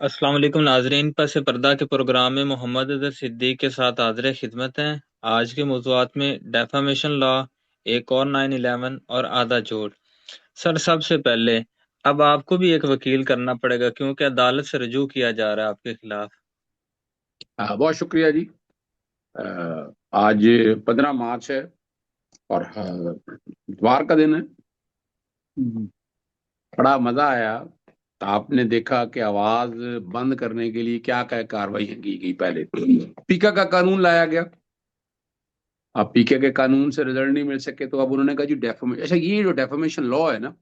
अस्सलाम वालेकुम नाजरीन। पस पर्दा के प्रोग्राम में मोहम्मद अदर सिद्दीक के साथ हाजिर खिदमत हैं। आज के मौज़ूआत में डेफामेशन लॉ, एक और 9/11 और आधा झूठ। सर, सबसे पहले अब आपको भी एक वकील करना पड़ेगा क्योंकि अदालत से रजू किया जा रहा है आपके खिलाफ। बहुत शुक्रिया जी। अ, आज 15 मार्च है और इतवार का दिन है। बड़ा मजा आया। आपने देखा कि आवाज बंद करने के लिए क्या क्या कार्रवाई की गई। पहले पीका का कानून लाया गया। अब पीके के कानून से रिजल्ट नहीं मिल सके तो अब उन्होंने कहा जी डेफामेशन, अच्छा ये जो डेफामेशन लॉ है ना,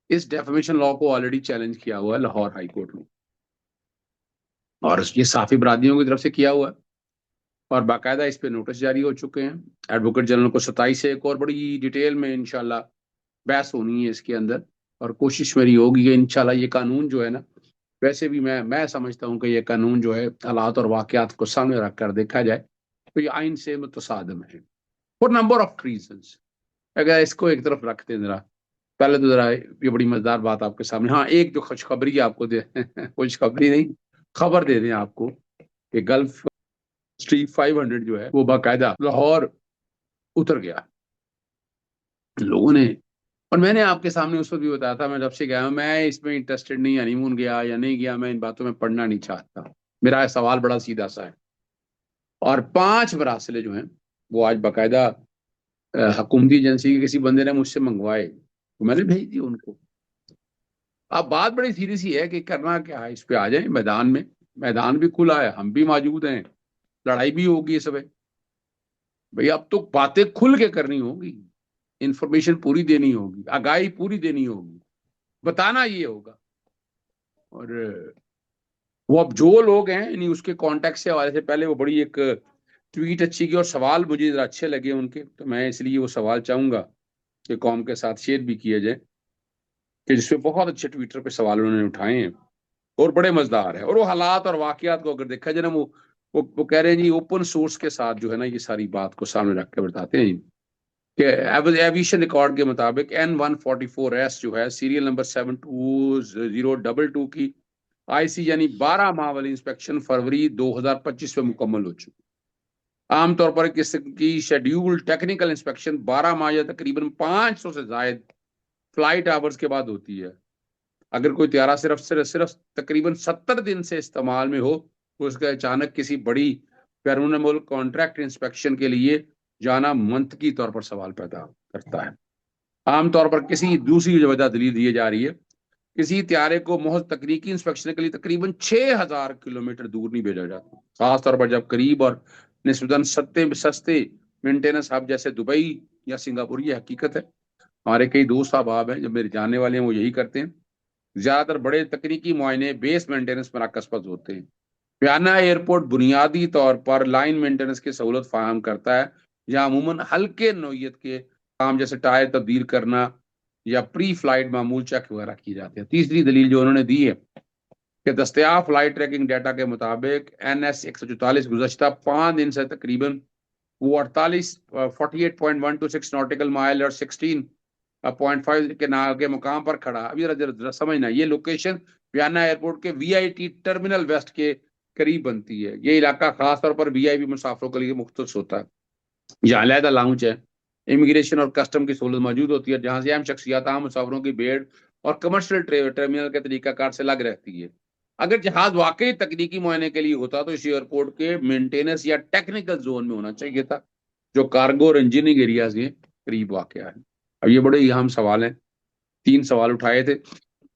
इस डेफामेशन लॉ को ऑलरेडी चैलेंज किया हुआ है लाहौर हाई कोर्ट में, और ये साफी बरादियों की तरफ से किया हुआ है और बाकायदा इस पे नोटिस जारी हो चुके हैं। एडवोकेट जनरल को 27 से एक और बड़ी डिटेल में इंशाल्लाह बहस होनी है इसके अंदर, और कोशिश मेरी होगी कि इंशाल्लाह ये कानून जो है ना, वैसे भी मैं समझता हूँ कि ये कानून जो है हालात और वाकयात को सामने रख कर देखा जाए तो ये आइन से मुतसादम है फॉर नंबर ऑफ रीजंस। अगर इसको एक तरफ रखते हैं जरा, पहले तो जरा ये बड़ी मजेदार बात आपके सामने, हाँ एक जो खुशखबरी आपको दे खुशखबरी नहीं, खबर दे दें आपको कि गल्फ स्ट्रीट 500 जो है वो बाकायदा लाहौर उतर गया लोगों ने। और मैंने आपके सामने उस वक्त भी बताया था, मैं जब से गया हूं मैं इसमें इंटरेस्टेड नहीं, हनीमून गया या नहीं गया, मैं इन बातों में पढ़ना नहीं चाहता। मेरा सवाल बड़ा सीधा सा है। और 5 मरासले जो हैं वो आज बाकायदा हुकूमती एजेंसी के किसी बंदे ने मुझसे मंगवाए तो मैंने भेज दिए उनको। अब बात बड़ी सीधी सी है कि करना क्या है, इस पे आ जाए मैदान में। मैदान भी खुला है, हम भी मौजूद हैं, लड़ाई भी होगी इस समय। भाई अब तो बातें खुल के करनी होगी, इंफॉर्मेशन पूरी देनी होगी, आगाही पूरी देनी होगी, बताना ये होगा। और वो अब जो लोग हैं यानी उसके कांटेक्ट से हवाले से पहले वो बड़ी एक ट्वीट अच्छी की और सवाल मुझे जरा अच्छे लगे उनके, तो मैं इसलिए वो सवाल चाहूंगा कि कौम के साथ शेयर भी किया जाए, कि जिसपे बहुत अच्छे ट्विटर पे सवाल उन्होंने उठाए हैं और बड़े मजेदार है। और वो हालात और वाकयात को अगर देखा जाए ना, वो कह रहे हैं जी ओपन सोर्स के साथ जो है ना ये सारी बात को सामने रख के बताते हैं कि एविएशन रिकॉर्ड के मुताबिक N144S जो है सीरियल नंबर 72022 की आईसी यानी 12 माह वाली इंस्पेक्शन फरवरी 2025 में मुकम्मल हो चुकी। आमतौर पर किसकी शेड्यूल्ड टेक्निकल इंस्पेक्शन 12 माह या तकरीबन 500 से जायद फ्लाइट आवर्स के बाद होती है। अगर कोई त्यारा सिर्फ तकरीबन 70 दिन से इस्तेमाल में हो तो उसका अचानक किसी बड़ी बैरून मुल्क कॉन्ट्रैक्ट इंस्पेक्शन के लिए जाना मंतकी तौर पर सवाल पैदा करता है। आमतौर पर किसी दूसरी वजह दलील दी जा रही है, किसी त्यारे को महज तकनीकी इंस्पेक्शन के लिए तकरीबन 6,000 किलोमीटर दूर नहीं भेजा जाता, खासतौर पर जब करीब और निस्बतन सस्ते सस्ते मेंटेनेंस हब जैसे दुबई या सिंगापुर। ये हकीकत है, हमारे कई दोस्त अहबाब हैं जो मेरे जानने वाले हैं वो यही करते हैं। ज्यादातर बड़े तकनीकी मुआयने बेस मेंटेनेंस मराकज पर होते हैं। म्याना एयरपोर्ट बुनियादी तौर पर लाइन मेंटेनेंस की सहूलत फराहम करता है, जहां अमूमन हल्के नौयत के काम जैसे टायर तब्दील करना या प्री फ्लाइट मामूल चेक वगैरह की जाती है। तीसरी दलील जो उन्होंने दी है कि दस्तियाब फ्लाइट ट्रैकिंग डाटा के मुताबिक NS 144 गुजश्ता 5 दिन से तकरीबन वो 48.126 नॉटिकल माइल और 16.5 के ना के मुकाम पर खड़ा। अभी जरा जरा समझना, ये लोकेशन वियना एयरपोर्ट के VIT टर्मिनल वेस्ट के करीब बनती है। ये इलाका खासतौर पर VIP मुसाफरों के लिए मुख्तस होता है। यहाँ अलहदा लाउंज है, इमिग्रेशन और कस्टम की सहूलत मौजूद होती है, जहां से अहम शख्सियात आम मुसाफरों की भीड़ और कमर्शियल टर्मिनल के तरीकाकार से लग रहती है। अगर जहाज वाकई तकनीकी मुआयने के लिए होता तो इस एयरपोर्ट के मेंटेनेंस या टेक्निकल जोन में होना चाहिए था, जो कार्गो और इंजीनियरिंग एरियाज के करीब वाक़ है। अब ये बड़े अहम सवाल हैं, 3 सवाल उठाए थे।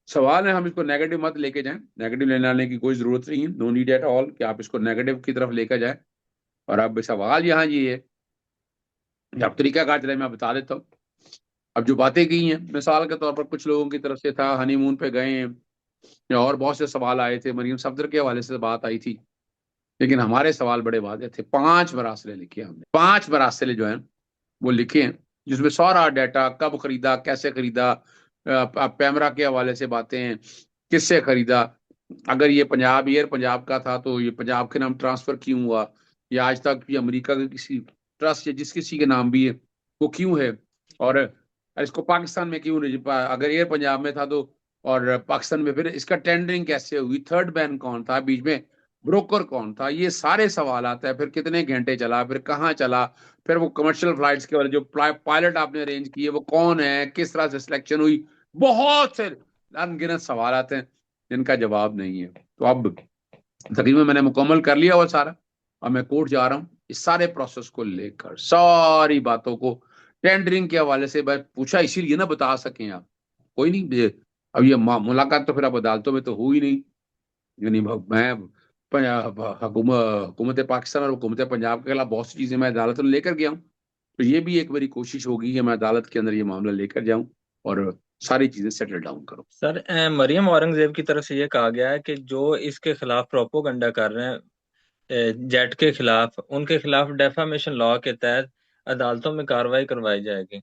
सवाल है हम इसको नेगेटिव मत लेके जाएं, नेगेटिव लेने आने की कोई जरूरत नहीं है, नो नीड एट ऑल कि आप इसको नेगेटिव की तरफ लेकर जाएं। और अब सवाल यहाँ ये है, अब तरीका कार चले मैं बता देता हूँ। अब जो बातें की हैं मिसाल के तौर पर कुछ लोगों की तरफ से था हनीमून पे गए हैं, या और बहुत से सवाल आए थे, मरीम सफदर के हवाले से बात आई थी, लेकिन हमारे सवाल बड़े वादे थे। 5 मरासले लिखे हमने, 5 मरासले जो हैं वो लिखे हैं, जिसमें सारा डाटा, कब खरीदा, कैसे खरीदा, पैमरा के हवाले से बातें हैं, किससे खरीदा, अगर ये पंजाब एयर पंजाब का था तो ये पंजाब के नाम ट्रांसफर क्यों हुआ, या आज तक भी अमेरिका के किसी ट्रस्ट या जिस किसी के नाम भी है वो क्यों है, और इसको पाकिस्तान में क्यों नहीं, अगर एयर पंजाब में था तो और पाकिस्तान में फिर इसका टेंडरिंग कैसे हुई, थर्ड मैन कौन था, बीच में ब्रोकर कौन था, ये सारे सवाल आते हैं। फिर कितने घंटे चला, फिर कहाँ चला, फिर वो कमर्शियल फ्लाइट्स के वाले जो पायलट आपने अरेंज किए वो कौन है, किस तरह से सिलेक्शन हुई, बहुत से अनगिनत सवाल आते हैं जिनका जवाब नहीं है। तो अब तकरीबन मैंने मुकम्मल कर लिया वो सारा। अब मैं कोर्ट जा रहा हूँ इस सारे प्रोसेस को लेकर, सारी बातों को टेंडरिंग के हवाले से मैं पूछा इसीलिए ना बता सकें आप। कोई नहीं अब ये मुलाकात तो फिर अब अदालतों में तो हुई नहीं, यानी मैं हुकूमत पाकिस्तान और हुकूमत पंजाब के खिलाफ बहुत सी चीजें मैं अदालत में लेकर गया हूँ। तो ये भी एक मेरी कोशिश होगी कि मैं अदालत के अंदर ये मामला लेकर जाऊं और सारी चीजें सेटल डाउन करूं। सर, मरियम औरंगजेब की तरफ से ये कहा गया है कि जो इसके खिलाफ प्रोपोगंडा कर रहे हैं, जेट के खिलाफ, उनके खिलाफ डेफामेशन लॉ के तहत अदालतों में कार्रवाई करवाई जाएगी।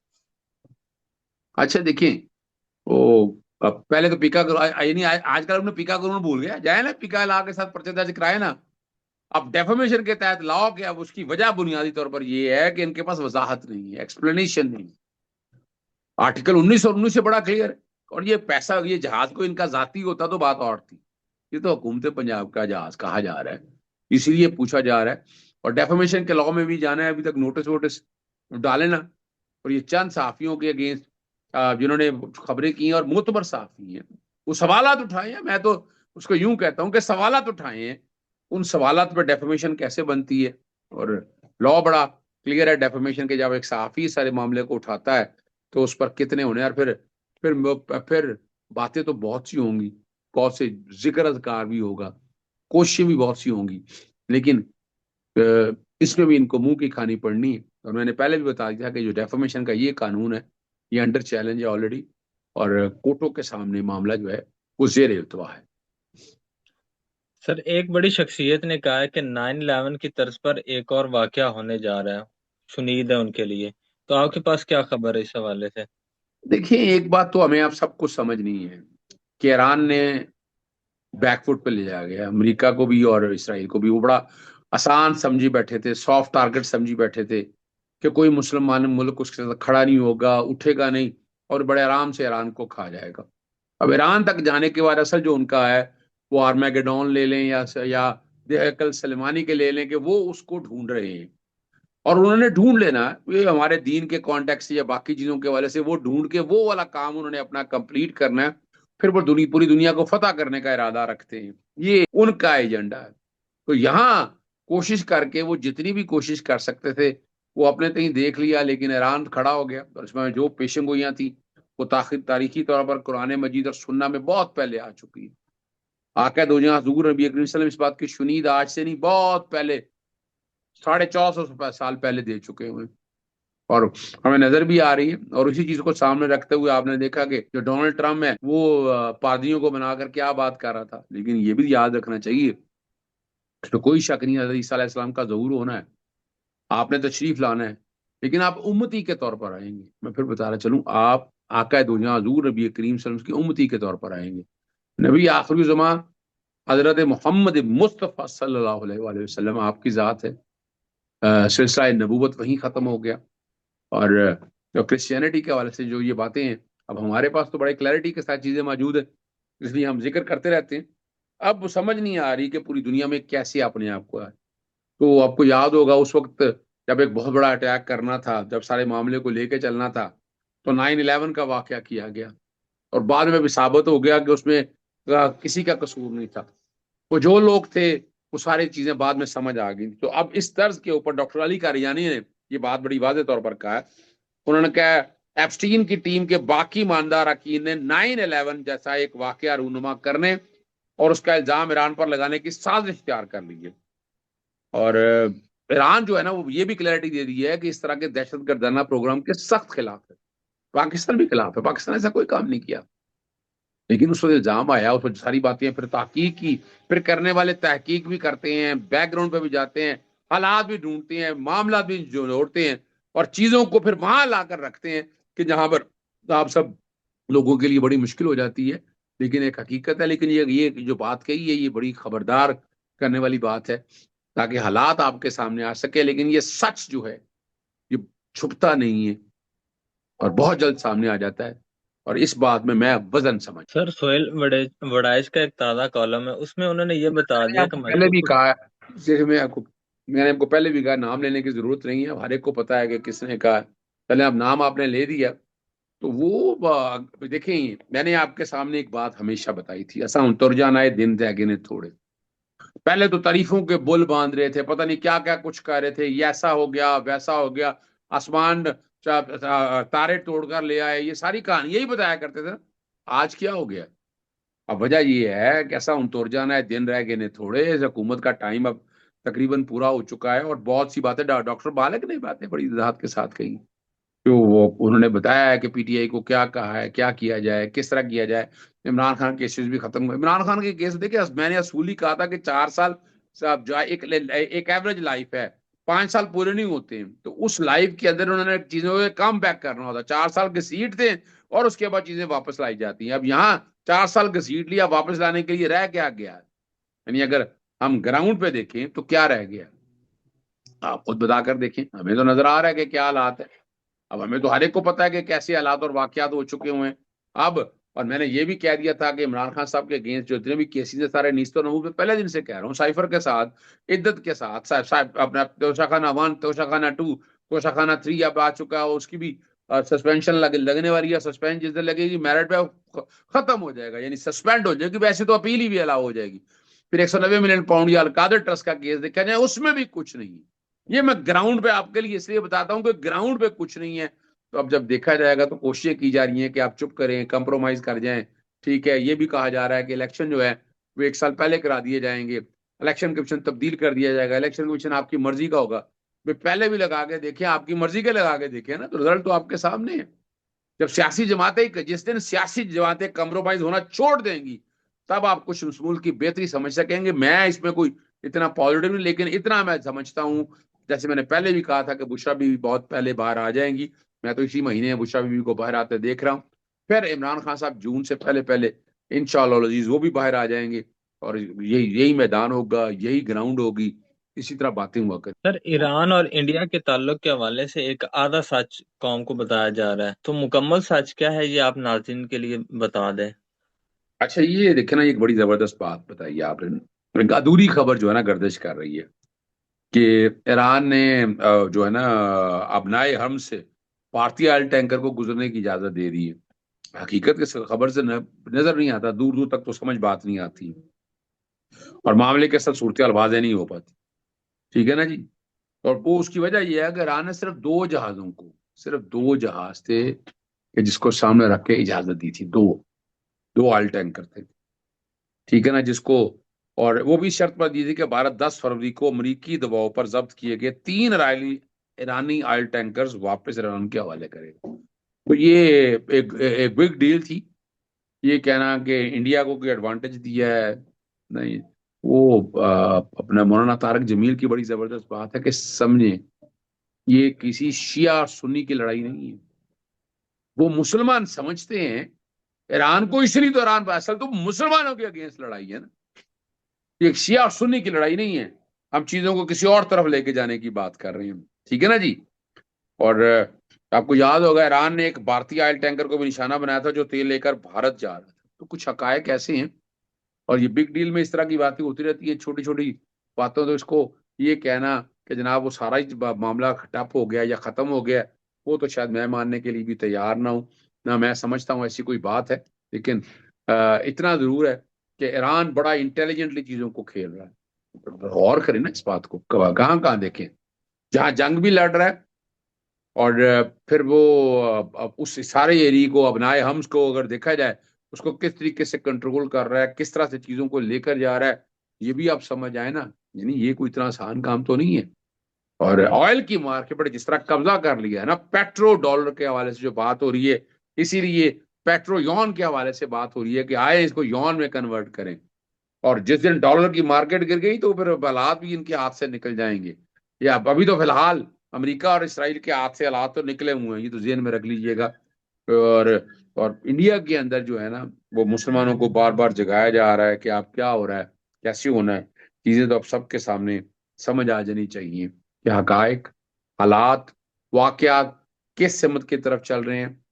अच्छा देखिए, वो पहले तो पीका करो नहीं आजकल अपने पीका करो भूल गया जाए ना, पीका ला के साथ पर्चे दर्ज कराए ना। अब डेफामेशन के तहत लॉ के, अब उसकी वजह बुनियादी तौर पर यह है कि इनके पास वजाहत नहीं है, एक्सप्लेनेशन नहीं। आर्टिकल 1919 से बड़ा क्लियर है। और ये पैसा, ये जहाज को इनका जाती होता तो बात और थी। ये तो हुकूमत पंजाब का जहाज कहा जा रहा है, इसीलिए पूछा जा रहा है। और डेफामेशन के लॉ में भी जाना है, अभी तक नोटिस वोटिस डाले ना। और ये चंद सहाफियों के अगेंस्ट जिन्होंने खबरें की हैं और मुतबर सहाफी हैं, वो सवालात उठाए हैं। मैं तो उसको यूं कहता हूं कि सवालात उठाए हैं। उन सवालात पर डेफामेशन कैसे बनती है, और लॉ बड़ा क्लियर है डेफामेशन के। जब एक सहाफी सारे मामले को उठाता है तो उस पर कितने होने, और फिर बातें तो बहुत सी होंगी, बहुत से जिक्र अज़कार भी होगा, कोशिशें भी बहुत सी होंगी, लेकिन इसमें भी इनको मुंह की खानी पड़नी है। और मैंने पहले भी बता दिया कि जो डेफामेशन का ये कानून है, ये अंडर चैलेंज है ऑलरेडी, और कोर्टों के सामने मामला जो है वो जेर इल्तवा है। सर, एक बड़ी शख्सियत ने कहा है कि 9/11 की तर्ज पर एक और वाकया होने जा रहा है, शुनीद है उनके लिए। तो आपके पास क्या खबर है इस हवाले से? देखिए, एक बात तो हमें आप सबको समझनी है कि ईरान ने बैकफुट पे ले जाया गया अमेरिका को भी और इसराइल को भी। वो बड़ा आसान समझी बैठे थे, सॉफ्ट टारगेट समझी बैठे थे कि कोई मुसलमान मुल्क उसके साथ खड़ा नहीं होगा, उठेगा नहीं, और बड़े आराम से ईरान को खा जाएगा। अब ईरान तक जाने के बाद असल जो उनका है, वो आर्मेगेडोन ले लें या कल सलेमानी के ले लें, कि वो उसको ढूंढ रहे हैं। और उन्होंने ढूंढ लेना है, ये हमारे दीन के कॉन्टेक्स्ट से या बाकी चीजों के वाले से वो ढूंढ के वो वाला काम उन्होंने अपना कंप्लीट करना है। फिर वो पूरी दुनिया को फतह करने का इरादा रखते हैं, ये उनका एजेंडा है। तो यहाँ कोशिश करके वो जितनी भी कोशिश कर सकते थे वो अपने कहीं देख लिया, लेकिन ईरान खड़ा हो गया। और इसमें जो पेशेंगोइयां थी वो तारीखी तौर पर कुरान मजीद और सुन्ना में बहुत पहले आ चुकी है। आका दो जहां हुजूर नबी करीम सल्लल्लाहु अलैहि वसल्लम इस बात की शुनीद आज से नहीं, बहुत पहले, 450 साल पहले दे चुके हुए हैं। और हमें नजर भी आ रही है। और उसी चीज को सामने रखते हुए आपने देखा कि जो डोनाल्ड ट्रम्प है वो पादियों को बनाकर क्या बात कर रहा था। लेकिन ये भी याद रखना चाहिए, इसमें कोई शक नहीं, हज़रत ईसा अलैहिस्सलाम का ज़हूर होना है, आपने तशरीफ लाना है, लेकिन आप उम्मती के तौर पर आएंगे। मैं फिर बता रहा चलूं, आप आका दो जहां हजूर नबी करीम सल्लल्लाहु अलैहि वसल्लम की उम्मती के तौर पर आएंगे। नबी आखिरी ज़मां हजरत मोहम्मद मुस्तफ़ा सल्लल्लाहु अलैहि वसल्लम आपकी ज़ात है। सिलसिला नबूवत वहीं ख़त्म हो गया। और जो क्रिश्चियनिटी के हवाले से जो ये बातें हैं, अब हमारे पास तो बड़े क्लैरिटी के साथ चीज़ें मौजूद है, इसलिए हम जिक्र करते रहते हैं। अब समझ नहीं आ रही कि पूरी दुनिया में कैसे अपने आप को है। तो आपको याद होगा उस वक्त जब एक बहुत बड़ा अटैक करना था, जब सारे मामले को लेके चलना था, तो 9/11 का वाकया किया गया। और बाद में भी साबित हो गया कि उसमें किसी का कसूर नहीं था। वो जो लोग थे वो सारी चीजें बाद में समझ आ गई। तो अब इस तर्ज के ऊपर डॉक्टर अली कारियानी ने ये बात बड़ी वाज़ेह तौर पर कहा है। उन्होंने कहा एप्स्टीन की टीम के बाकी ईमानदार अरकान ने 9/11 जैसा एक वाकया रूनुमा करने और उसका इल्जाम ईरान पर लगाने की साजिश तैयार कर ली है। और ईरान जो है ना, वो ये भी क्लैरिटी दे दी है कि इस तरह के दहशत गर्दाना प्रोग्राम के सख्त खिलाफ है। पाकिस्तान भी खिलाफ है, पाकिस्तान ऐसा कोई काम नहीं किया। लेकिन उस पर इल्जाम आया, उस पर सारी बातें फिर तहकीक की, फिर करने वाले तहकीक भी करते हैं, बैकग्राउंड पे भी जाते हैं, हालात भी ढूंढते हैं, मामला भी जोड़ते हैं, और चीजों को फिर वहां लाकर रखते हैं कि जहां पर आप सब लोगों के लिए बड़ी मुश्किल हो जाती है। लेकिन एक हकीकत है। लेकिन ये जो बात कही है ये बड़ी खबरदार करने वाली बात है, ताकि हालात आपके सामने आ सके। लेकिन ये सच जो है ये छुपता नहीं है और बहुत जल्द सामने आ जाता है। और इस बात में मैं वजन समझ। सर सोहेल वड़ाइच का एक ताज़ा कॉलम है, उसमें उन्होंने ये बता मैंने दिया कि आपको पहले मजदूर भी को। कहा है, जैसे मैंने आपको पहले भी कहा, नाम लेने की जरूरत नहीं है, हर एक को पता है कि किसने कहा है। पहले अब नाम आपने ले दिया तो वो देखें, मैंने आपके सामने एक बात हमेशा बताई थी, ऐसा तुर जाना है दिन त्यागे ने थोड़े। पहले तो तारीफों के बुल बांध रहे थे, पता नहीं क्या क्या कुछ कर रहे थे, ये ऐसा हो गया वैसा हो गया, आसमान तारे तोड़कर ले आए, ये सारी कहानी यही बताया करते थे ना। आज क्या हो गया? अब वजह ये है कि ऐसा तुर जाना है दिन रह गए ने थोड़े, इस हुकूमत का टाइम अब तकरीबन पूरा हो चुका है, और बहुत सी बातें डॉक्टर मालिक ने बातें बड़ी वजाहत के साथ कही। तो वो उन्होंने बताया है कि पीटीआई को क्या कहा है, क्या किया जाए, किस तरह किया जाए। इमरान खान केसेस भी खत्म हुए। इमरान खान के केस देखिए, मैंने असूली कहा था कि 4 साल साहब जो है, एक एवरेज लाइफ है, 5 साल पूरे नहीं होते हैं, तो उस लाइफ के अंदर उन्होंने चीजों को कम बैक करना होता। 4 साल के सीट थे और उसके बाद चीजें वापस लाई जाती हैं। अब यहाँ 4 साल के सीट लिया, वापस लाने के लिए रह क्या गया? यानी अगर हम ग्राउंड पे देखें तो क्या रह गया? आप खुद बताकर देखें, हमें तो नजर आ रहा है कि क्या हालात है। अब हमें तो हर एक को पता है कि कैसे हालात और वाकयात हो चुके हुए हैं। अब और मैंने ये भी कह दिया था कि इमरान खान साहब के अगेंस्ट जो जितने भी केसेस है सारे नीस्तो नबूब पे, पहले दिन से कह रहा हूँ, साइफर के साथ, इद्दत के साथ, साहब साहब अपना तोशाखाना 1, तोशाखाना 2, तोशाखाना 3 अब आ चुका है, उसकी भी सस्पेंशन लगने वाली है। सस्पेंड जिस दिन लगेगी मेरिट पे खत्म हो जाएगा, यानी सस्पेंड हो जाएगी, वैसे तो अपील ही भी अलाउ हो जाएगी। फिर 190 मिलियन पाउंड या अलकादर ट्रस्ट का केस देखा जाए, उसमें भी कुछ नहीं है। ये मैं ग्राउंड पे आपके लिए इसलिए बताता हूँ कि ग्राउंड पे कुछ नहीं है। तो अब जब देखा जाएगा तो कोशिशें की जा रही हैं कि आप चुप करें, कंप्रोमाइज कर जाएं। ठीक है, ये भी कहा जा रहा है कि इलेक्शन जो है वो 1 साल पहले करा दिए जाएंगे, इलेक्शन कमीशन तब्दील कर दिया जाएगा, इलेक्शन कमीशन आपकी मर्जी का होगा। वे पहले भी लगा के देखें, आपकी मर्जी के लगा के देखें ना, तो रिजल्ट तो आपके सामने है। जब सियासी जमातें, जिस दिन सियासी जमातें कंप्रोमाइज होना छोड़ देंगी, तब आप कुछ उस मुल्क की बेहतरी समझ सकेंगे। मैं इसमें कोई इतना पॉजिटिव नहीं, लेकिन इतना मैं समझता हूँ, जैसे मैंने पहले भी कहा था कि बुशरा बीवी बहुत पहले बाहर आ जाएंगी। मैं तो इसी महीने बुशरा बीवी को बाहर आते देख रहा हूँ। फिर इमरान खान साहब जून से पहले पहले इंशाल्लाह अजीज वो भी बाहर आ जाएंगे, और यही यही मैदान होगा, यही ग्राउंड होगी, इसी तरह बातें हुआ करें। सर ईरान और इंडिया के ताल्लुक के हवाले से एक आधा सच कौम को बताया जा रहा है, तो मुकम्मल सच क्या है ये आप नाज़रीन के लिए बता दें। अच्छा, ये देखे ना, एक बड़ी जबरदस्त बात बताई आपने। एक अधूरी खबर जो है ना गर्दिश कर रही है कि ईरान ने जो है ना अपनाए हम से भारतीय ऑयल टैंकर को गुजरने की इजाजत दे दी है। हकीकत इस खबर से नजर नहीं आता, दूर दूर तक तो समझ बात नहीं आती, और मामले के साथ सूरत हाल वाज़ेह नहीं हो पाती। ठीक है ना जी? और वो उसकी वजह यह है कि ईरान ने सिर्फ 2 जहाज थे कि जिसको सामने रख के इजाजत दी थी। दो दो ऑयल टैंकर थे। ठीक है ना, जिसको, और वो भी शर्त पर दी थी कि भारत 10 फरवरी को अमरीकी दबाव पर जब्त किए गए 3 ईरानी ऑयल टैंकर्स वापस ईरान के हवाले करेगा। तो ये एक एक बिग डील थी। ये कहना कि इंडिया को कोई एडवांटेज दिया है, नहीं। वो अपना मौलाना तारक जमील की बड़ी जबरदस्त बात है कि समझे, ये किसी शिया और सुन्नी की लड़ाई नहीं है। वो मुसलमान समझते हैं ईरान को, इसलिए तो ईरान, असल तो मुसलमानों के अगेंस्ट लड़ाई है ना। ये शिया और सुन्नी की लड़ाई नहीं है। हम चीजों को किसी और तरफ लेके जाने की बात कर रहे हैं। ठीक है ना जी? और आपको याद होगा ईरान ने एक भारतीय ऑयल टैंकर को भी निशाना बनाया था जो तेल लेकर भारत जा रहा था। तो कुछ हकायक ऐसे हैं, और ये बिग डील में इस तरह की बातें होती रहती है, छोटी छोटी बातों, तो इसको ये कहना कि जनाब वो सारा ही मामला ठप हो गया या खत्म हो गया, वो तो शायद मैं मानने के लिए भी तैयार ना हूं, ना मैं समझता हूँ ऐसी कोई बात है। लेकिन इतना जरूर है कि ईरान बड़ा इंटेलिजेंटली चीजों को खेल रहा है। गौर करें ना इस बात को, कहाँ कहाँ देखें, जहां जंग भी लड़ रहा है, और फिर वो उस सारे एरिया को, अपनाए हम को अगर देखा जाए, उसको किस तरीके से कंट्रोल कर रहा है, किस तरह से चीजों को लेकर जा रहा है, ये भी आप समझ आए ना। यानी ये कोई इतना आसान काम तो नहीं है। और ऑयल की मार्केट पर जिस तरह कब्जा कर लिया है ना, पेट्रो डॉलर के हवाले से जो बात हो रही है, इसीलिए पेट्रो यौन के हवाले से बात हो रही है कि आए इसको यौन में कन्वर्ट करें। और जिस दिन डॉलर की मार्केट गिर गई तो फिर हालात भी इनके हाथ से निकल जाएंगे। या अभी तो फिलहाल अमेरिका और इसराइल के हाथ से हालात तो निकले हुए हैं, ये तो जेहन में रख लीजिएगा। और और इंडिया के अंदर जो है ना, वो मुसलमानों को बार बार जगाया जा रहा है कि आप क्या हो रहा है, कैसे होना है। चीजें तो अब सबके सामने समझ आ जानी चाहिए कि हकायक, हालात, वाकयात किस सिमत की तरफ चल रहे हैं।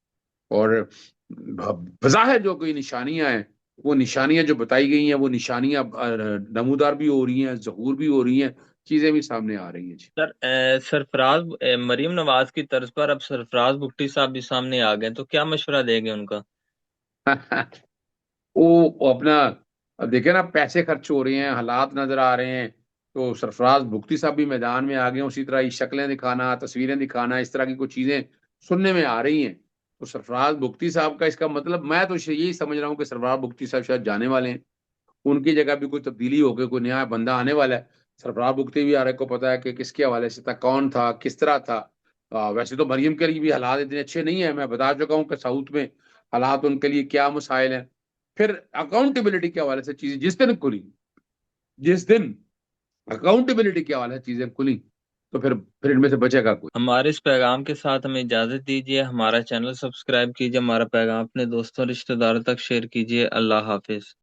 और बज़ाहिर जो कोई निशानियां हैं, वो निशानियां जो बताई गई हैं, वो निशानियां नमूदार भी हो रही हैं, ज़हूर भी हो रही हैं, चीजें भी सामने आ रही हैं जी। सर सरफराज मरीम नवाज की तर्ज पर अब सरफराज बुगटी साहब भी सामने आ गए, तो क्या मशवरा देंगे उनका? वो अपना, अब देखे ना, पैसे खर्च हो रहे हैं, हालात नजर आ रहे हैं, तो सरफराज भुगती साहब भी मैदान में आ गए हैं। उसी तरह ये शक्लें दिखाना, तस्वीरें दिखाना, इस तरह की कुछ चीजें सुनने में आ रही हैं। तो सरफराज भुगती साहब का इसका मतलब, मैं तो यही समझ रहा हूँ कि सरफराज भुगती साहब शायद जाने वाले हैं। उनकी जगह भी कोई तब्दीली होकर कोई नया बंदा आने वाला है। सरफराज भुगती भी आ रहे को पता है कि किसके हवाले से था, कौन था, किस तरह था। वैसे तो मरियम के लिए भी हालात इतने अच्छे नहीं है, मैं बता चुका हूँ कि साउथ में हालात उनके लिए क्या मसाइल हैं। फिर अकाउंटेबिलिटी के हवाले से चीजें जिस दिन अकाउंटेबिलिटी के हवाले से चीजें खुली, तो फिर इनमें से बचेगा कोई। हमारे इस पैगाम के साथ हमें इजाजत दीजिए। हमारा चैनल सब्सक्राइब कीजिए, हमारा पैगाम अपने दोस्तों रिश्तेदारों तक शेयर कीजिए। अल्लाह हाफिज।